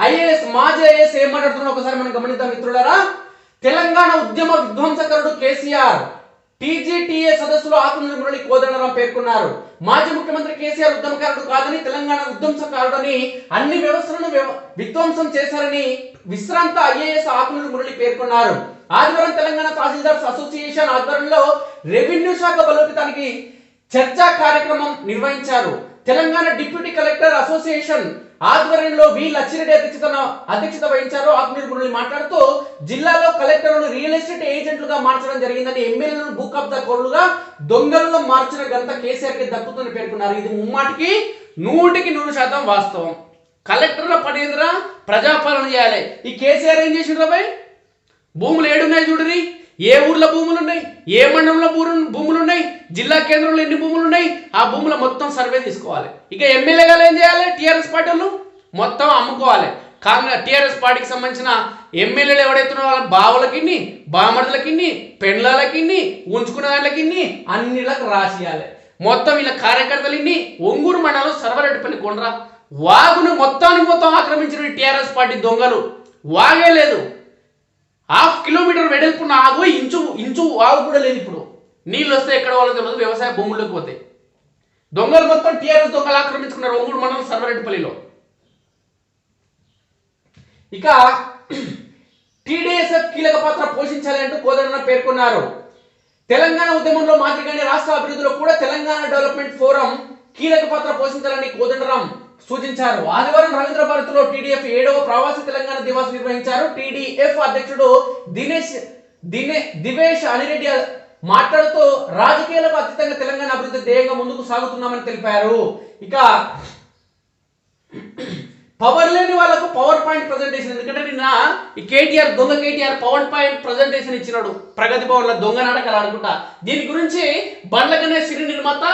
IAS మాజీ IAS ఏం మాట్లాడుతున్నా ఒకసారి మనం గమనిద్దాం మిత్రులారా. తెలంగాణ ఉద్యమ విధ్వంసకరుడు కేసీఆర్ టీజీటీఏ సదస్సులో ఆకునూరి మురళి కోదండరాం పేర్కొన్నారు. మాజీ ముఖ్యమంత్రి కేసీఆర్ ఉద్యమకారుడు కాదని, తెలంగాణ విధ్వంసకారుడని, అన్ని వ్యవస్థలను విధ్వంసం చేశారని విశ్రాంత ఐఏఎస్ ఆకునూరి మురళి పేర్కొన్నారు. ఆదివారం తెలంగాణ తహసీల్దార్స్ అసోసియేషన్ ఆధ్వర్యంలో రెవెన్యూ శాఖ బలోపేతానికి చర్చా కార్యక్రమం నిర్వహించారు. తెలంగాణ డిప్యూటీ కలెక్టర్ అసోసియేషన్ ఆధ్వర్యంలో వి లచ్చిరెడ్డి అధ్యక్షత వహించారు. ఆకునూరి మురళి మాట్లాడుతూ జిల్లాలో కలెక్టర్లను రియల్ ఎస్టేట్ ఏజెంట్లుగా మార్చడం జరిగిందని, ఎమ్మెల్యేలను భూ కబ్జా కోరులుగా దొంగలను మార్చిన ఘనత కేసీఆర్ కి దక్కుతుందని పేర్కొన్నారు. ఇది ముమ్మాటికి 100% వాస్తవం. కలెక్టర్ల పనేంద్ర ప్రజాపాలన చేయాలి. ఈ కేసీఆర్ ఏం చేసిండ్రు బాయ్? భూములు ఏడున్నాయి చూడరి, ఏ ఊర్లో భూములు ఉన్నాయి, ఏ మండలంలో భూములు ఉన్నాయి, జిల్లా కేంద్రంలో ఎన్ని భూములు ఉన్నాయి, ఆ భూముల మొత్తం సర్వే తీసుకోవాలి. ఇక ఎమ్మెల్యేగా ఏం చేయాలి? టీఆర్ఎస్ పార్టీ వాళ్ళు మొత్తం అమ్ముకోవాలి. కాంగ్రెస్ టీఆర్ఎస్ పార్టీకి సంబంధించిన ఎమ్మెల్యేలు ఎవడైతున్న వాళ్ళ బావులకిన్ని, బామర్దులకిన్ని, పెండ్లాలకిన్ని, ఉంచుకున్న దాంట్లకిన్ని అన్నిలకు రాసియాలి. మొత్తం వీళ్ళ కార్యకర్తలు ఒంగూరు మండలం సర్వరెడ్డిపల్లి కొండ్ర వాగును మొత్తం ఆక్రమించిన టీఆర్ఎస్ పార్టీ దొంగలు. వాగే లేదు, 1/2 కిలోమీటర్ వెడల్పున్న ఆగు, ఇంచు వాగు కూడా లేదు. ఇప్పుడు నీళ్ళు వస్తే ఎక్కడ వాళ్ళకి తెలియదు, వ్యవసాయ భూముల్లోకి పోతాయి. దొంగలు మొత్తం టీఆర్ఎస్ దొంగలు ఆక్రమించుకున్నారు ఒంగూరు మండలం సర్వరెడ్డిపల్లిలో. ఇక టీడీఎస్ఎఫ్ కీలక పాత్ర పోషించాలి అంటూ కోదండరాం పేర్కొన్నారు. తెలంగాణ ఉద్యమంలో మాదిరిగానే రాష్ట్ర అభివృద్ధిలో కూడా తెలంగాణ డెవలప్మెంట్ ఫోరం కీలక పాత్ర పోషించాలని కోదండరాం సూచించారు. ఆదివారం రవీంద్ర భారతిలో టీడీఎఫ్ 7వ ప్రవాసీ తెలంగాణ దివాస్ నిర్వహించారు. టీడీఎఫ్ అధ్యక్షుడు దివేష్ అనిరెడ్డి మాట్లాడుతూ రాజకీయాలకు అతీతంగా తెలంగాణ అభివృద్ధి ధ్యేయంగా ముందుకు సాగుతున్నామని తెలిపారు. ఇక పవర్ లేని వాళ్ళకు పవర్ పాయింట్ ప్రజెంటేషన్. ఎందుకంటే నిన్న ఈ కేటీఆర్ దొంగ కేటీఆర్ పవర్ పాయింట్ ప్రజెంటేషన్ ఇచ్చినాడు ప్రగతి భవన్ లో దొంగ నాటకాలు ఆడుకుంటా. దీని గురించి బండ్ల గణేష్ సిరి నిర్మాత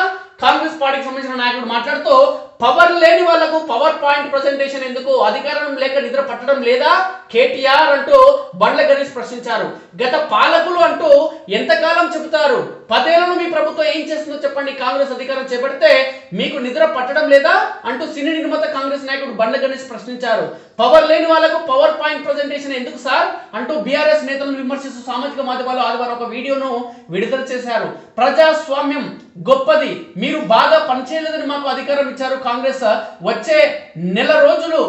కాంగ్రెస్ పార్టీకి సంబంధించిన నాయకుడు మాట్లాడుతూ పవర్ లేని వాళ్లకు పవర్ పాయింట్ ప్రజెంటేషన్ ఎందుకు, అధికారం లేక నిద్ర పట్టడం లేదా కేటీఆర్ అంటూ బండ్ల గణేష్ ప్రశ్నించారు. గత పాలకులు అంటూ ఎంతకాలం చెబుతారు? 10 ఏళ్లను మీ ప్రభుత్వం ఏం చేస్తుందో చెప్పండి. కాంగ్రెస్ అధికారం చేపడితే మీకు నిద్ర పట్టడం లేదా అంటూ సినీ నిర్మాత కాంగ్రెస్ నాయకుడు బండ్ల గణేష్ ప్రశ్నించారు. పవర్ లేని వాళ్లకు పవర్ పాయింట్ ప్రజెంటేషన్ ఎందుకు సార్ అంటూ బీఆర్ఎస్ నేతలను విమర్శిస్తూ సామాజిక మాధ్యమాల్లో ఆదివారం ఒక వీడియోను విడుదల చేశారు. ప్రజాస్వామ్యం గొప్పది, మీరు బాగా పనిచేయలేదని మాకు అధికారం ఇచ్చారు. కాంగ్రెస్ వచ్చే నెల రోజులు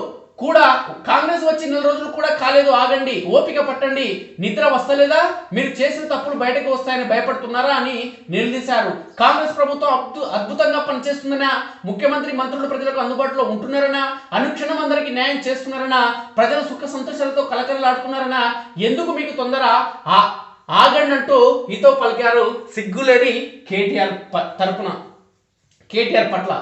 కూడా కాలేదు, ఆగండి, ఓపిక పట్టండి, నిద్ర వస్తలేదా? మీరు చేసిన తప్పులు బయటకు వస్తాయని భయపడుతున్నారా అని నిలదీశారు. కాంగ్రెస్ ప్రభుత్వం అద్భుతంగా పనిచేస్తుందనా, ముఖ్యమంత్రి మంత్రులు ప్రజలకు అందుబాటులో ఉంటున్నారనా, అనుక్షణం అందరికీ న్యాయం చేస్తున్నారనా, ప్రజల సుఖ సంతోషాలతో కలకలలాడుతున్నారనా, ఎందుకు మీకు తొందర, ఆగండి అంటూ హితో పలికారు సిగ్గులేని కేటీఆర్ పట్ల.